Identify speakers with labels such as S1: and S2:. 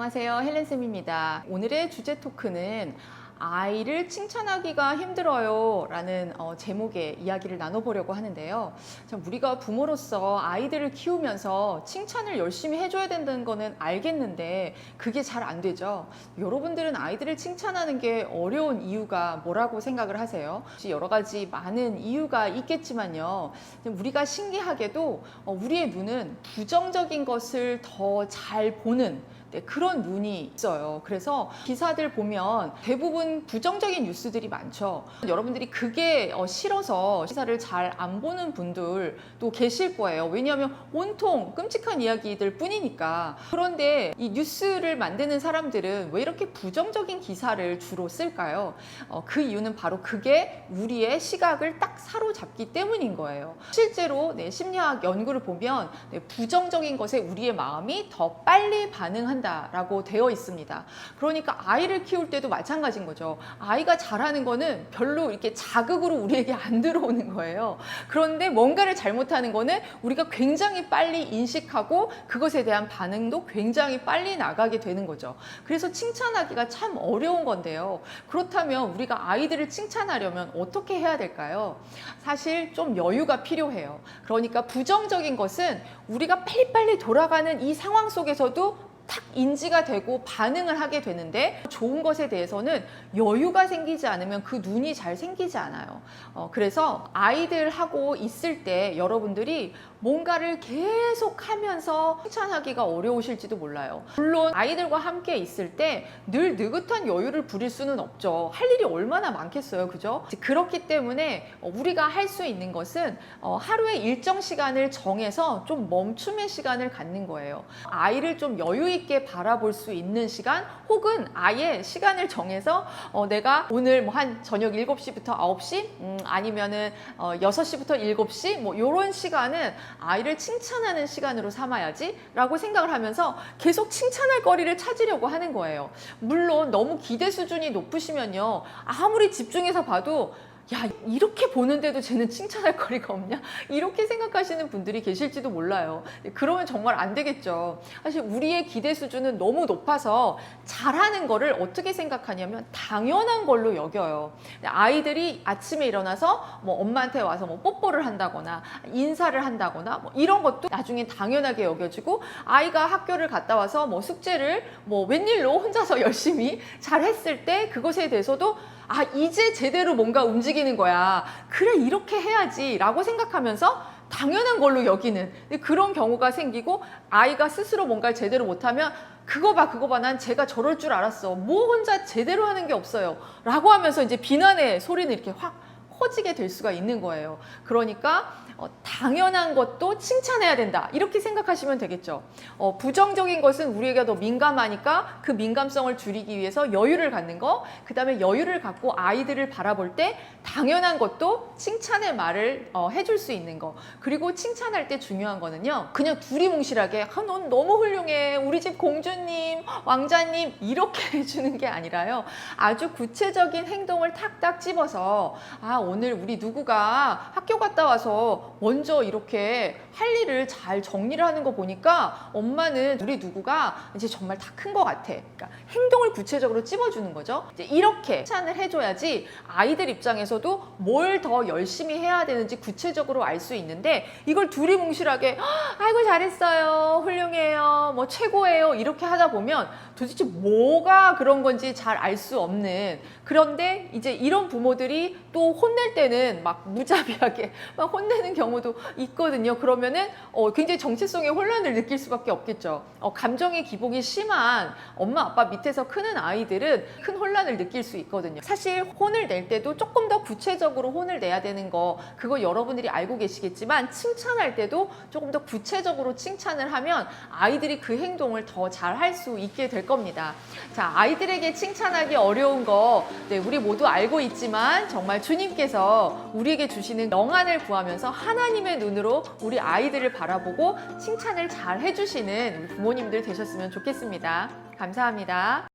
S1: 안녕하세요. 헬렌쌤입니다. 오늘의 주제 토크는 아이를 칭찬하기가 힘들어요 라는 제목의 이야기를 나눠보려고 하는데요. 참 우리가 부모로서 아이들을 키우면서 칭찬을 열심히 해줘야 된다는 거는 알겠는데 그게 잘 안 되죠. 여러분들은 아이들을 칭찬하는 게 어려운 이유가 뭐라고 생각을 하세요? 여러 가지 많은 이유가 있겠지만요. 우리가 신기하게도 우리의 눈은 부정적인 것을 더 잘 보는 그런 눈이 있어요. 그래서 기사들 보면 대부분 부정적인 뉴스들이 많죠. 여러분들이 그게 싫어서 기사를 잘 안 보는 분들도 계실 거예요. 왜냐하면 온통 끔찍한 이야기들 뿐이니까. 그런데 이 뉴스를 만드는 사람들은 왜 이렇게 부정적인 기사를 주로 쓸까요? 그 이유는 바로 그게 우리의 시각을 딱 사로잡기 때문인 거예요. 실제로 심리학 연구를 보면 부정적인 것에 우리의 마음이 더 빨리 반응한다 라고 되어 있습니다. 그러니까 아이를 키울 때도 마찬가지인 거죠. 아이가 잘하는 거는 별로 이렇게 자극으로 우리에게 안 들어오는 거예요. 그런데 뭔가를 잘못하는 거는 우리가 굉장히 빨리 인식하고 그것에 대한 반응도 굉장히 빨리 나가게 되는 거죠. 그래서 칭찬하기가 참 어려운 건데요. 그렇다면 우리가 아이들을 칭찬하려면 어떻게 해야 될까요? 사실 좀 여유가 필요해요. 그러니까 부정적인 것은 우리가 빨리빨리 돌아가는 이 상황 속에서도 탁 인지가 되고 반응을 하게 되는데 좋은 것에 대해서는 여유가 생기지 않으면 그 눈이 잘 생기지 않아요. 그래서 아이들하고 있을 때 여러분들이 뭔가를 계속 하면서 칭찬하기가 어려우실지도 몰라요. 물론 아이들과 함께 있을 때 늘 느긋한 여유를 부릴 수는 없죠. 할 일이 얼마나 많겠어요. 그죠? 그렇기 때문에 우리가 할 수 있는 것은 하루에 일정 시간을 정해서 좀 멈춤의 시간을 갖는 거예요. 아이를 좀 여유 있게 바라볼 수 있는 시간 혹은 아예 시간을 정해서 내가 오늘 뭐 한 저녁 7시부터 9시 아니면은 6시부터 7시 뭐 이런 시간은 아이를 칭찬하는 시간으로 삼아야지 라고 생각을 하면서 계속 칭찬할 거리를 찾으려고 하는 거예요. 물론 너무 기대 수준이 높으시면요. 아무리 집중해서 봐도 야, 이렇게 보는데도 쟤는 칭찬할 거리가 없냐? 이렇게 생각하시는 분들이 계실지도 몰라요. 그러면 정말 안 되겠죠. 사실 우리의 기대 수준은 너무 높아서 잘하는 거를 어떻게 생각하냐면 당연한 걸로 여겨요. 아이들이 아침에 일어나서 뭐 엄마한테 와서 뭐 뽀뽀를 한다거나 인사를 한다거나 뭐 이런 것도 나중에 당연하게 여겨지고 아이가 학교를 갔다 와서 뭐 숙제를 뭐 웬일로 혼자서 열심히 잘 했을 때 그것에 대해서도 아, 이제 제대로 뭔가 움직이는 거야. 그래, 이렇게 해야지 라고 생각하면서 당연한 걸로 여기는 그런 경우가 생기고 아이가 스스로 뭔가를 제대로 못하면 그거 봐, 난 제가 저럴 줄 알았어. 뭐 혼자 제대로 하는 게 없어요. 라고 하면서 이제 비난의 소리는 이렇게 확 커지게 될 수가 있는 거예요. 그러니까 당연한 것도 칭찬해야 된다. 이렇게 생각하시면 되겠죠. 부정적인 것은 우리에게 더 민감하니까 그 민감성을 줄이기 위해서 여유를 갖는 거, 그 다음에 여유를 갖고 아이들을 바라볼 때 당연한 것도 칭찬의 말을 해줄 수 있는 거. 그리고 칭찬할 때 중요한 거는요. 그냥 두리뭉실하게 넌 너무 훌륭해. 우리 집 공주님, 왕자님 이렇게 해주는 게 아니라요. 아주 구체적인 행동을 탁탁 집어서 오늘 우리 누구가 학교 갔다 와서 먼저 이렇게 할 일을 잘 정리를 하는 거 보니까 엄마는 우리 누구가 이제 정말 다 큰 것 같아. 그러니까 행동을 구체적으로 찝어주는 거죠. 이제 이렇게 칭찬을 해줘야지 아이들 입장에서도 뭘 더 열심히 해야 되는지 구체적으로 알 수 있는데 이걸 두리뭉실하게 아이고 잘했어요, 훌륭해요, 뭐 최고예요 이렇게 하다 보면 도대체 뭐가 그런 건지 잘 알 수 없는 그런데 이제 이런 부모들이 또 혼낼 때는 막 무자비하게 막 혼내는 경우도 있거든요. 그러면은 굉장히 정체성의 혼란을 느낄 수밖에 없겠죠. 감정의 기복이 심한 엄마 아빠 밑에서 크는 아이들은 큰 혼란을 느낄 수 있거든요. 사실 혼을 낼 때도 조금 더 구체적으로 혼을 내야 되는 거 그거 여러분들이 알고 계시겠지만 칭찬할 때도 조금 더 구체적으로 칭찬을 하면 아이들이 그 행동을 더 잘 할 수 있게 될 겁니다. 자, 아이들에게 칭찬하기 어려운 거 우리 모두 알고 있지만 정말 주님께서 우리에게 주시는 영안을 구하면서 하나님의 눈으로 우리 아이들을 바라보고 칭찬을 잘 해주시는 우리 부모님들 되셨으면 좋겠습니다. 감사합니다.